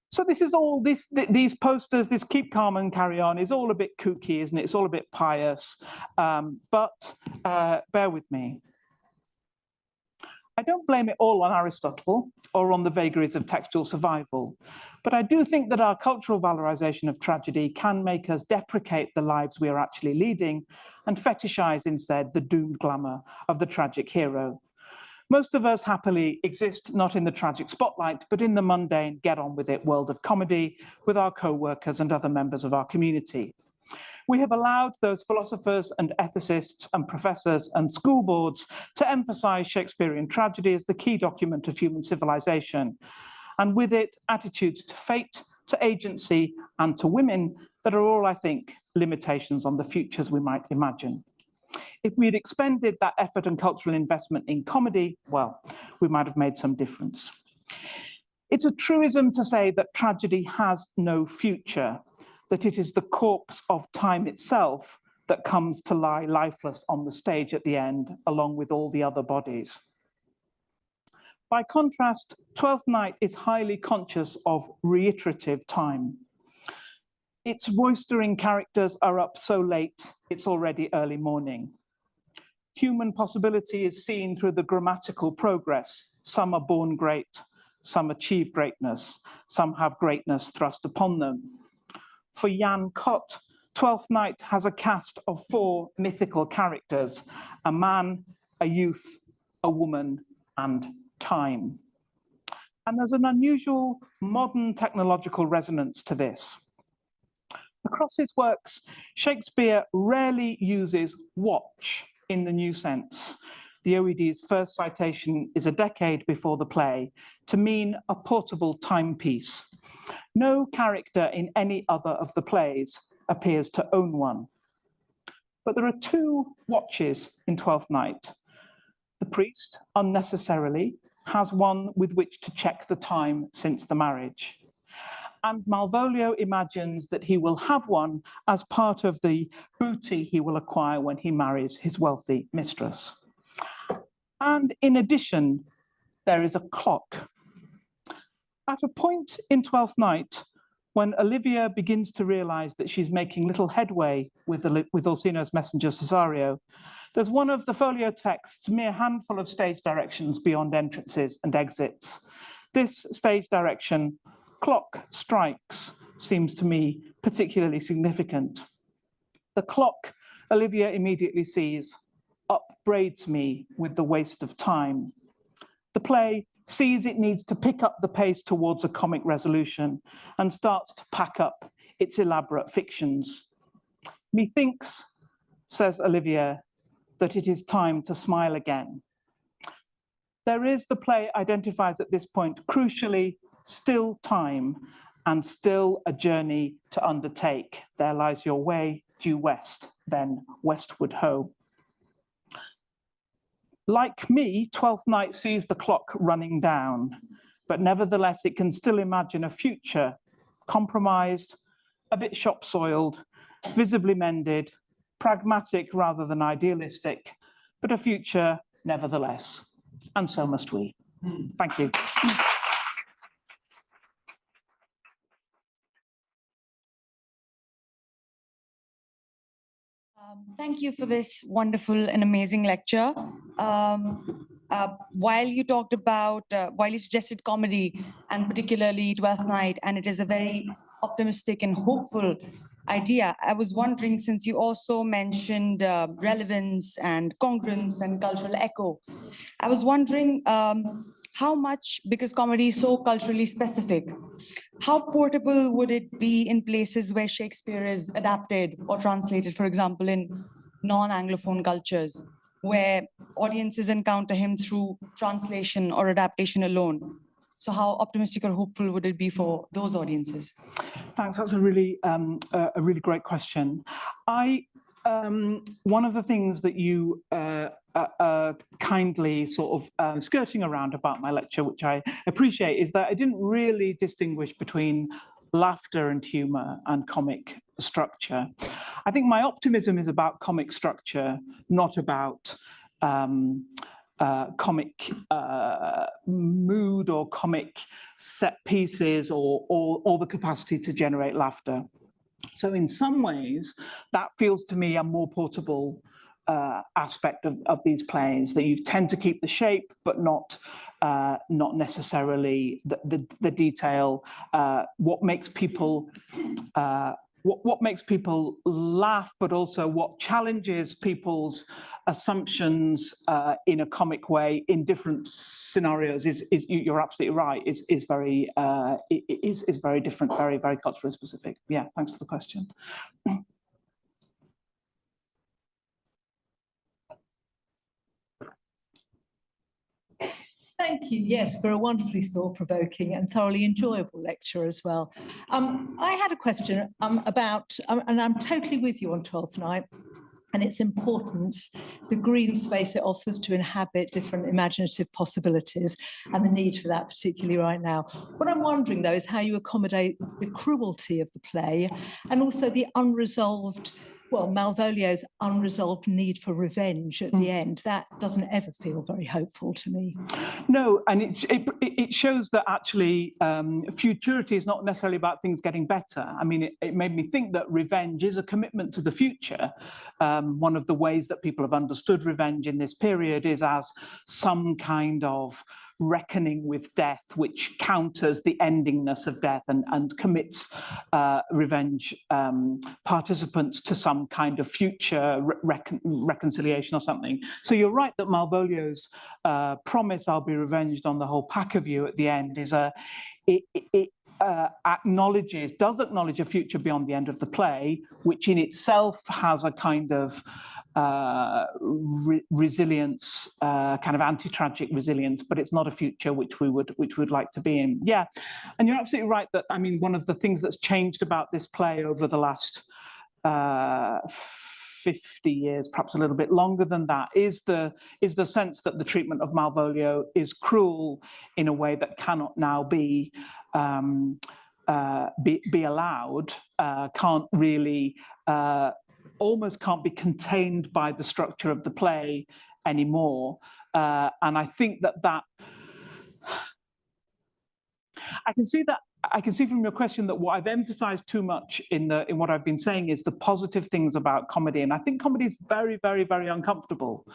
Speaker 1: So this is all, these posters, this keep calm and carry on is all a bit kooky, isn't it? It's all a bit pious, but bear with me. I don't blame it all on Aristotle or on the vagaries of textual survival, but I do think that our cultural valorization of tragedy can make us deprecate the lives we are actually leading and fetishize instead the doomed glamour of the tragic hero. Most of us happily exist not in the tragic spotlight, but in the mundane, get-on-with-it world of comedy with our co-workers and other members of our community. We have allowed those philosophers and ethicists and professors and school boards to emphasize Shakespearean tragedy as the key document of human civilization, and with it, attitudes to fate, to agency, and to women that are all, I think, limitations on the futures we might imagine. If we'd expended that effort and cultural investment in comedy, well, we might have made some difference. It's a truism to say that tragedy has no future, that it is the corpse of time itself that comes to lie lifeless on the stage at the end, along with all the other bodies. By contrast, Twelfth Night is highly conscious of reiterative time. Its roistering characters are up so late, it's already early morning. Human possibility is seen through the grammatical progress. Some are born great, some achieve greatness, some have greatness thrust upon them. For Jan Kott, Twelfth Night has a cast of 4 mythical characters: a man, a youth, a woman, and time. And there's an unusual modern technological resonance to this. Across his works, Shakespeare rarely uses watch in the new sense. The OED's first citation is a decade before the play to mean a portable timepiece. No character in any other of the plays appears to own one. But there are 2 watches in Twelfth Night. The priest, unnecessarily, has one with which to check the time since the marriage. And Malvolio imagines that he will have one as part of the booty he will acquire when he marries his wealthy mistress. And in addition, there is a clock. At a point in Twelfth Night, when Olivia begins to realize that she's making little headway with Orsino's messenger Cesario, there's one of the folio texts, mere handful of stage directions beyond entrances and exits. This stage direction, clock strikes, seems to me particularly significant. The clock, Olivia immediately sees, upbraids me with the waste of time. The play sees it needs to pick up the pace towards a comic resolution and starts to pack up its elaborate fictions. Methinks, says Olivia, that it is time to smile again. There is, the play identifies at this point, crucially, still time and still a journey to undertake. There lies your way, due west, then westward ho. Like me, Twelfth Night sees the clock running down, but nevertheless it can still imagine a future, compromised, a bit shop-soiled, visibly mended, pragmatic rather than idealistic, but a future nevertheless. And so must we. Thank you.
Speaker 2: Thank you for this wonderful and amazing lecture. while you talked about, while you suggested comedy, and particularly Twelfth Night, and it is a very optimistic and hopeful idea, I was wondering, since you also mentioned relevance and congruence and cultural echo, I was wondering how much, because comedy is so culturally specific, how portable would it be in places where Shakespeare is adapted or translated, for example, in non-Anglophone cultures, where audiences encounter him through translation or adaptation alone? So how optimistic or hopeful would it be for those audiences?
Speaker 1: Thanks. That's a really great question. One of the things that you kindly sort of skirting around about my lecture, which I appreciate, is that I didn't really distinguish between laughter and humor and comic structure. I think my optimism is about comic structure, not about comic mood or comic set pieces or the capacity to generate laughter. So in some ways, that feels to me a more portable aspect of these plays, that you tend to keep the shape, but not necessarily the detail. What makes people what makes people laugh, but also what challenges people's assumptions in a comic way in different scenarios is you're absolutely right, is very different, very culturally specific. Yeah, thanks for the question.
Speaker 3: Thank you, yes, for a wonderfully thought-provoking and thoroughly enjoyable lecture as well. I had a question about, and I'm totally with you on Twelfth Night, and its importance, the green space it offers to inhabit different imaginative possibilities, and the need for that particularly right now. What I'm wondering, though, is how you accommodate the cruelty of the play and also the unresolved, well, Malvolio's unresolved need for revenge at the end. That doesn't ever feel very hopeful to me.
Speaker 1: No, and it shows that actually futurity is not necessarily about things getting better. I mean, it made me think that revenge is a commitment to the future. One of the ways that people have understood revenge in this period is as some kind of reckoning with death, which counters the endingness of death and commits revenge participants to some kind of future reconciliation or something. So you're right that Malvolio's promise, "I'll be revenged on the whole pack of you" at the end is does acknowledge a future beyond the end of the play, which in itself has a kind of resilience, kind of anti-tragic resilience, but it's not a future which we would like to be in. Yeah, and you're absolutely right that, I mean, one of the things that's changed about this play over the last 50 years, perhaps a little bit longer than that, is the sense that the treatment of Malvolio is cruel in a way that cannot now be allowed, can't really almost can't be contained by the structure of the play anymore. And I think that I can see from your question that what I've emphasized too much in what I've been saying is the positive things about comedy. And I think comedy is very, very, very uncomfortable.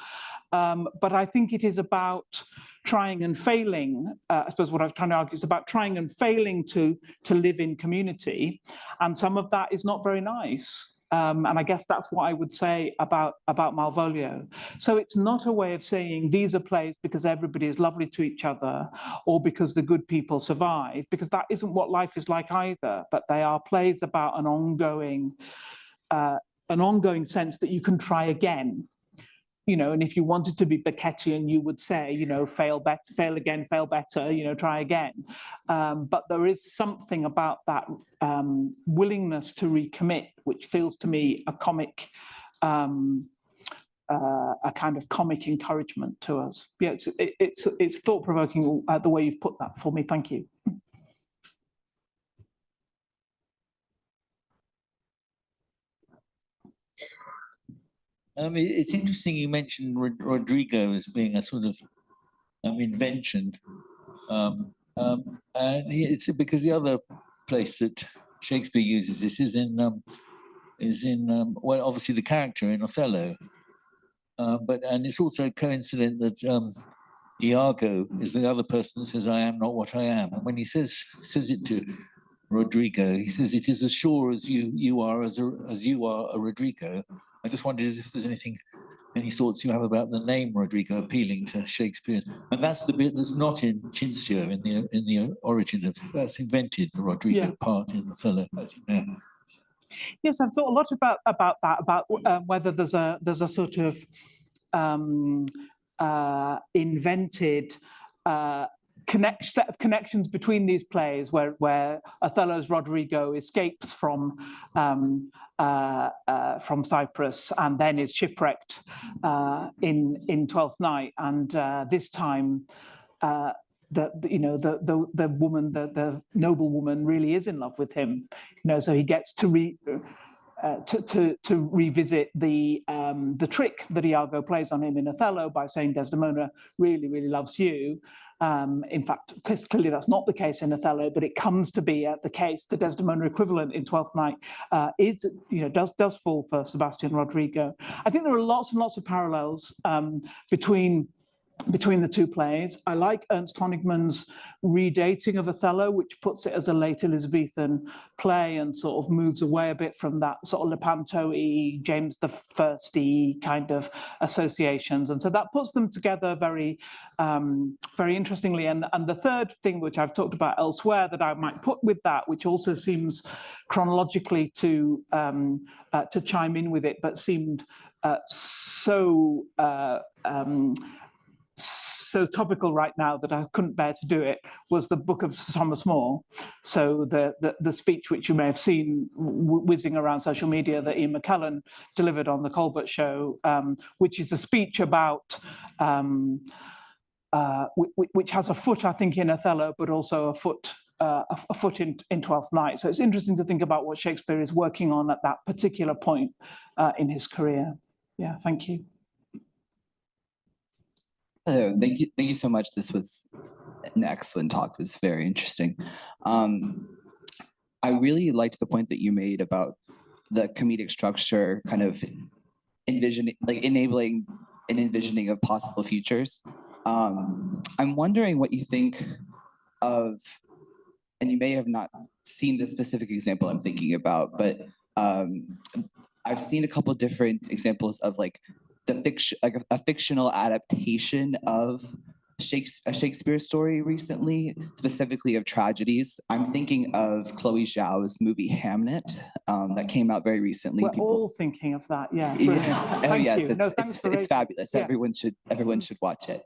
Speaker 1: But I think it is about trying and failing. I suppose what I was trying to argue is about trying and failing to live in community. And some of that is not very nice. And I guess that's what I would say about Malvolio. So it's not a way of saying these are plays because everybody is lovely to each other or because the good people survive, because that isn't what life is like either. But they are plays about an ongoing sense that you can try again. You know, and if you wanted to be Bechettian, you would say, you know, fail better, fail again, fail better, you know, try again. But there is something about that willingness to recommit, which feels to me a comic, a kind of comic encouragement to us. Yeah, it's thought-provoking the way you've put that for me. Thank you.
Speaker 4: It's interesting you mentioned Rodrigo as being a sort of invention, and it's because the other place that Shakespeare uses this is in well, obviously the character in Othello, and it's also coincident that Iago is the other person that says, I am not what I am. And when he says it to Rodrigo, he says, it is as sure as you are as you are a Rodrigo. I just wondered if there's any thoughts you have about the name Rodrigo appealing to Shakespeare. And that's the bit that's not in Cinzio in the origin of, that's invented, the Rodrigo part in Othello, as you know.
Speaker 1: Yes, I've thought a lot about that, about whether there's a sort of invented set of connections between these plays, where Othello's Rodrigo escapes from Cyprus and then is shipwrecked in Twelfth Night, and this time the woman, the noble woman, really is in love with him. So he gets to revisit the trick that Iago plays on him in Othello by saying Desdemona really, really loves you. In fact, clearly that's not the case in Othello, but it comes to be the case. The Desdemona equivalent in Twelfth Night does fall for Sebastian Rodrigo. I think there are lots and lots of parallels between the two plays. I like Ernst Honigmann's redating of Othello, which puts it as a late Elizabethan play and sort of moves away a bit from that sort of Lepanto-y, James I-y kind of associations. And so that puts them together very, very interestingly. And the third thing, which I've talked about elsewhere, that I might put with that, which also seems chronologically to chime in with it, but seemed so topical right now that I couldn't bear to do it, was the book of Sir Thomas More. So the speech, which you may have seen whizzing around social media, that Ian McKellen delivered on the Colbert Show, which is a speech about, which has a foot, I think, in Othello, but also a foot in Twelfth Night. So it's interesting to think about what Shakespeare is working on at that particular point in his career. Yeah, thank you.
Speaker 5: Hello, thank you so much. This was an excellent talk. It was very interesting. I really liked the point that you made about the comedic structure kind of enabling an envisioning of possible futures. I'm wondering what you think of, and you may have not seen the specific example I'm thinking about, but I've seen a couple different examples of a fictional adaptation of a Shakespeare story recently, specifically of tragedies. I'm thinking of Chloe Zhao's movie Hamlet that came out very recently.
Speaker 1: We're all thinking of that, yeah.
Speaker 5: Yeah. Oh yes,
Speaker 1: you.
Speaker 5: It's fabulous. Yeah. Everyone should watch it.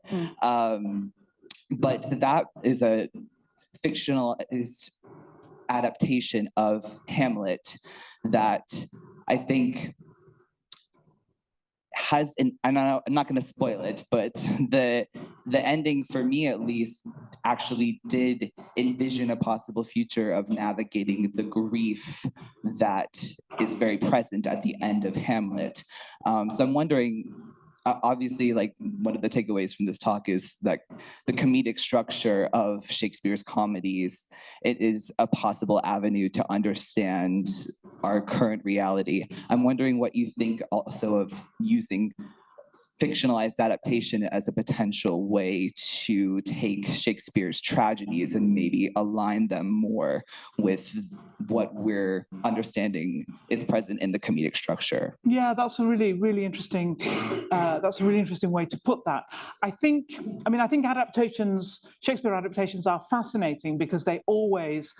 Speaker 5: But that is a fictional adaptation of Hamlet that I think has, I'm not going to spoil it, but the ending, for me at least, actually did envision a possible future of navigating the grief that is very present at the end of Hamlet. So I'm wondering, obviously, one of the takeaways from this talk is that the comedic structure of Shakespeare's comedies, it is a possible avenue to understand our current reality. I'm wondering what you think also of using fictionalized adaptation as a potential way to take Shakespeare's tragedies and maybe align them more with what we're understanding is present in the comedic structure.
Speaker 1: Yeah, that's a really, really interesting. That's a really interesting way to put that. I think Shakespeare adaptations are fascinating because they always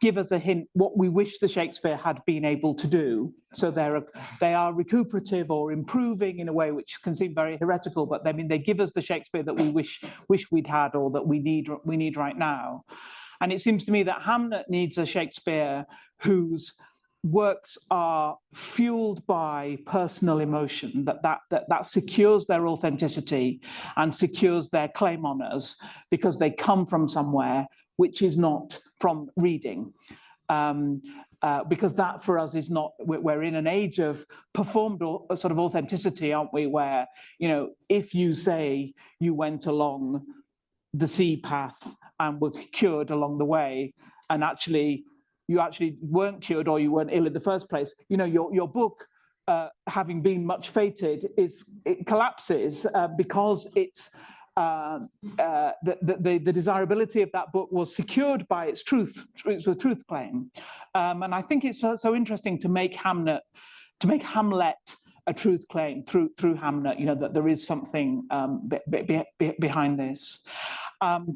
Speaker 1: give us a hint what we wish the Shakespeare had been able to do. So they are recuperative or improving in a way which can seem very heretical, but they give us the Shakespeare that we wish we'd had or that we need right now. And it seems to me that Hamlet needs a Shakespeare whose works are fueled by personal emotion, that secures their authenticity and secures their claim on us because they come from somewhere which is not from reading. Because that for us is not, we're in an age of performed sort of authenticity, aren't we? Where, if you say you went along the sea path and were cured along the way, and you actually weren't cured or you weren't ill in the first place, your book, having been much fated, it collapses because it's the desirability of that book was secured by its truth, the truth claim. And I think it's so interesting to make Hamlet a truth claim through Hamlet, you know, that there is something behind this.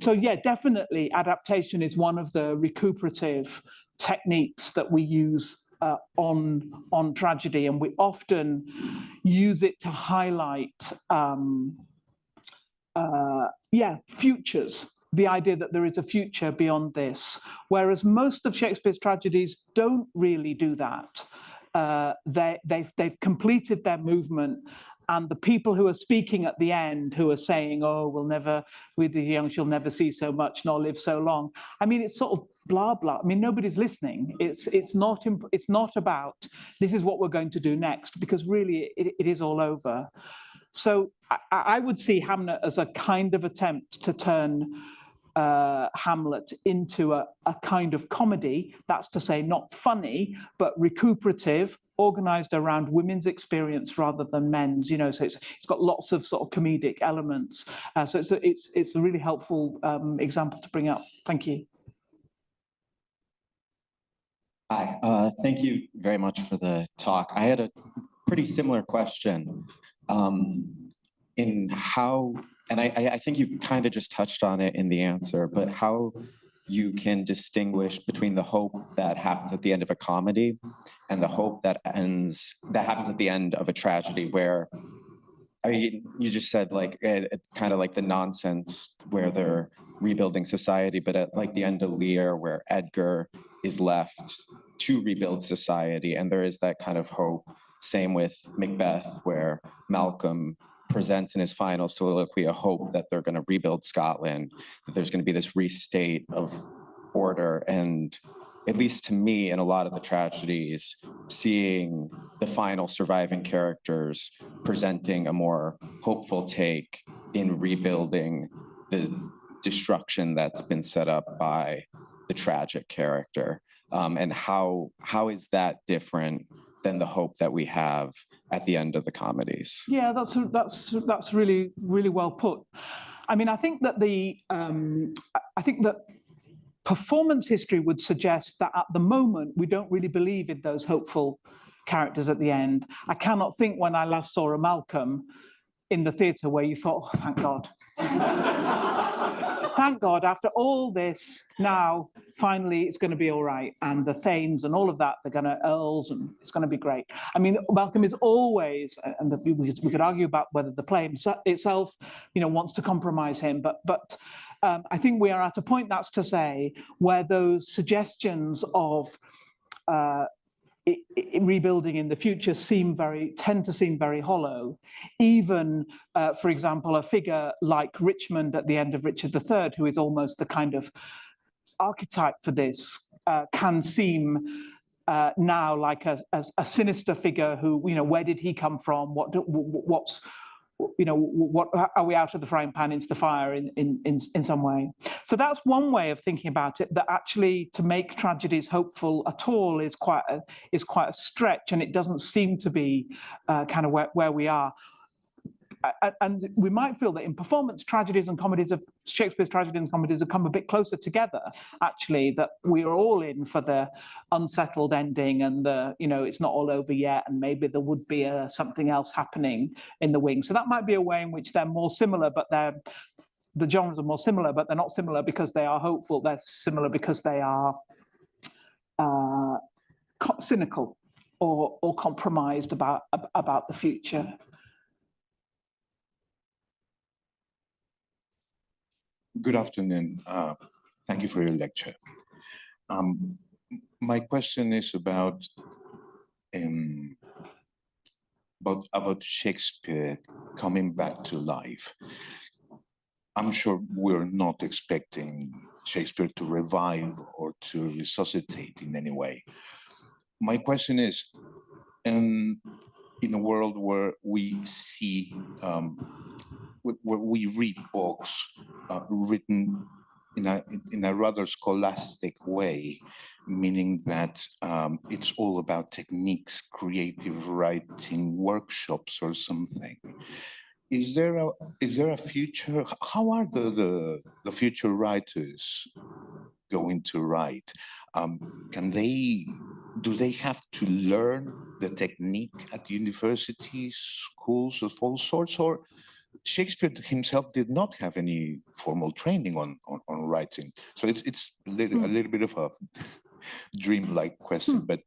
Speaker 1: So yeah, definitely adaptation is one of the recuperative techniques that we use on tragedy, and we often use it to highlight futures, the idea that there is a future beyond this, whereas most of Shakespeare's tragedies don't really do that. They've completed their movement, and the people who are speaking at the end, who are saying, "Oh, with the young shall never see so much nor live so long." I mean, it's sort of blah blah. I mean, nobody's listening. It's not about this is what we're going to do next, because really it is all over. So I would see Hamlet as a kind of attempt to turn Hamlet into a kind of comedy. That's to say, not funny, but recuperative, organized around women's experience rather than men's. You know, so it's got lots of sort of comedic elements. So it's a really helpful example to bring up. Thank you.
Speaker 6: Hi, thank you very much for the talk. I had a pretty similar question in how, and I think you kind of just touched on it in the answer, but how you can distinguish between the hope that happens at the end of a comedy and the hope that happens at the end of a tragedy, where, I mean, you just said like kind of like the nonsense where they're rebuilding society, but at like the end of Lear, where Edgar is left to rebuild society, and there is that kind of hope. Same with Macbeth, where Malcolm presents in his final soliloquy a hope that they're going to rebuild Scotland, that there's going to be this restate of order. And at least to me, in a lot of the tragedies, seeing the final surviving characters presenting a more hopeful take in rebuilding the destruction that's been set up by the tragic character. And how is that different than the hope that we have at the end of the comedies?
Speaker 1: Yeah, that's really, really well put. I mean, I think that performance history would suggest that at the moment we don't really believe in those hopeful characters at the end. I cannot think when I last saw a Malcolm in the theatre where you thought, "Oh, thank God." Thank God, after all this, now finally it's going to be all right, and the Thanes and all of that, they're going to earls, and it's going to be great. I mean, Malcolm is always, and we could argue about whether the play itself, you know, wants to compromise him, but I think we are at a point, that's to say, where those suggestions of rebuilding in the future tend to seem very hollow. Even, for example, a figure like Richmond at the end of Richard III, who is almost the kind of archetype for this, can seem now like a sinister figure who, you know, where did he come from? What are we out of the frying pan into the fire in some way? So that's one way of thinking about it, that actually to make tragedies hopeful at all is quite a stretch, and it doesn't seem to be kind of where we are. And we might feel that in performance, tragedies and comedies of Shakespeare's tragedies and comedies have come a bit closer together, actually, that we are all in for the unsettled ending and the, you know, it's not all over yet, and maybe there would be something else happening in the wings. So that might be a way in which they're more similar, but the genres are more similar, but they're not similar because they are hopeful. They're similar because they are cynical or compromised about the future.
Speaker 7: Good afternoon. Thank you for your lecture. My question is about Shakespeare coming back to life. I'm sure we're not expecting Shakespeare to revive or to resuscitate in any way. My question is, in a world where we see where we read books written in a rather scholastic way, meaning that it's all about techniques, creative writing workshops or something. is there a future? How are the future writers going to write? Do they have to learn the technique at universities, schools of all sorts, or Shakespeare himself did not have any formal training on writing? So it's a little bit of a dream-like question, but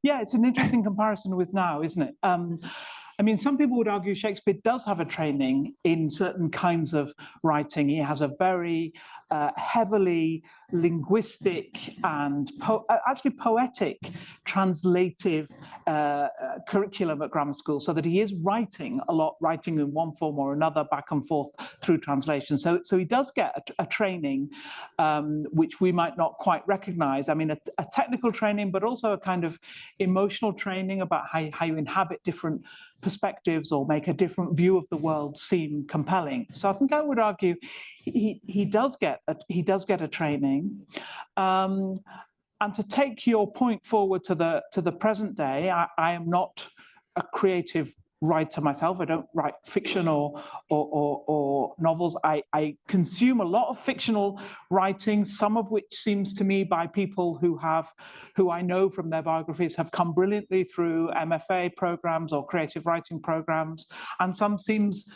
Speaker 1: yeah, it's an interesting comparison with now, isn't it? I mean, some people would argue Shakespeare does have a training in certain kinds of writing. He has a very heavily linguistic and actually poetic translative curriculum at grammar school, so that he is writing a lot, writing in one form or another, back and forth through translation. So he does get a training which we might not quite recognize. I mean, a technical training, but also a kind of emotional training about how you inhabit different perspectives or make a different view of the world seem compelling. So I think I would argue he does get a training. And to take your point forward to the present day, I am not a creative writer myself. I don't write fiction or novels. I consume a lot of fictional writing, some of which seems to me by people who I know from their biographies have come brilliantly through MFA programs or creative writing programs, and some seems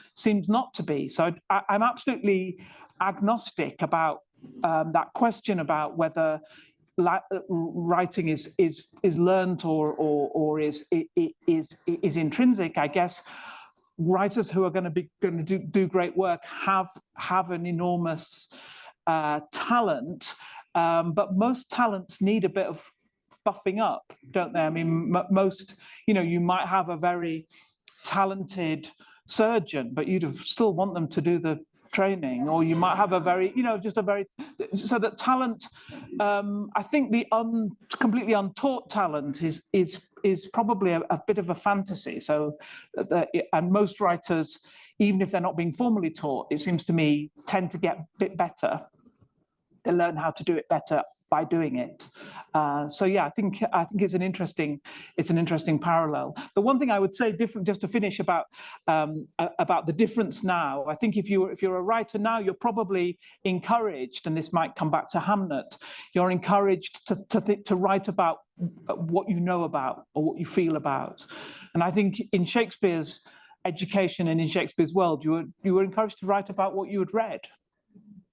Speaker 1: not to be. So I'm absolutely agnostic about that question about whether writing is learned or is intrinsic. I guess writers who are going to do great work have an enormous talent, but most talents need a bit of buffing up, don't they? I mean, most, you might have a very talented surgeon, but you'd still want them to do the training, or you might have a very, so that talent, I think the completely untaught talent is probably a bit of a fantasy. So, and most writers, even if they're not being formally taught, it seems to me, tend to get a bit better. They learn how to do it better by doing it. So yeah, I think it's an interesting parallel. The one thing I would say different, just to finish, about the difference now, I think if you're a writer now, you're probably encouraged, and this might come back to Hamlet, you're encouraged to write about what you know about or what you feel about. And I think in Shakespeare's education and in Shakespeare's world, you were encouraged to write about what you had read.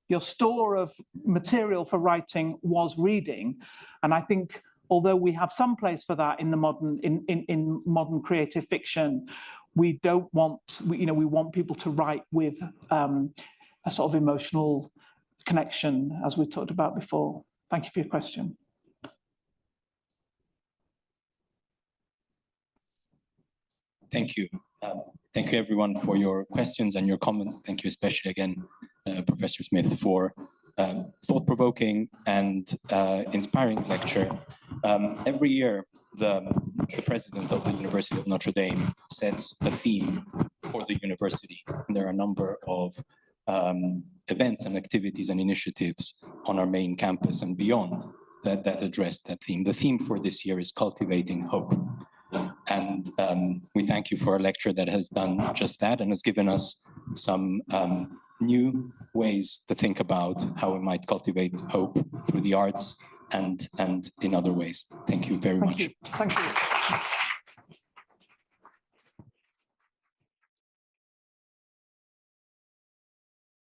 Speaker 1: Your store of material for writing was reading, and I think although we have some place for that in the modern creative fiction, we want people to write with a sort of emotional connection, as we talked about before. Thank you for your question.
Speaker 8: Thank you. Thank you, everyone, for your questions and your comments. Thank you especially again, Professor Smith, for thought-provoking and inspiring lecture. Every year, the president of the University of Notre Dame sets a theme for the university. And there are a number of events and activities and initiatives on our main campus and beyond that address that theme. The theme for this year is Cultivating Hope. And we thank you for a lecture that has done just that and has given us some new ways to think about how we might cultivate hope through the arts and in other ways. Thank you very much.
Speaker 1: Thank you.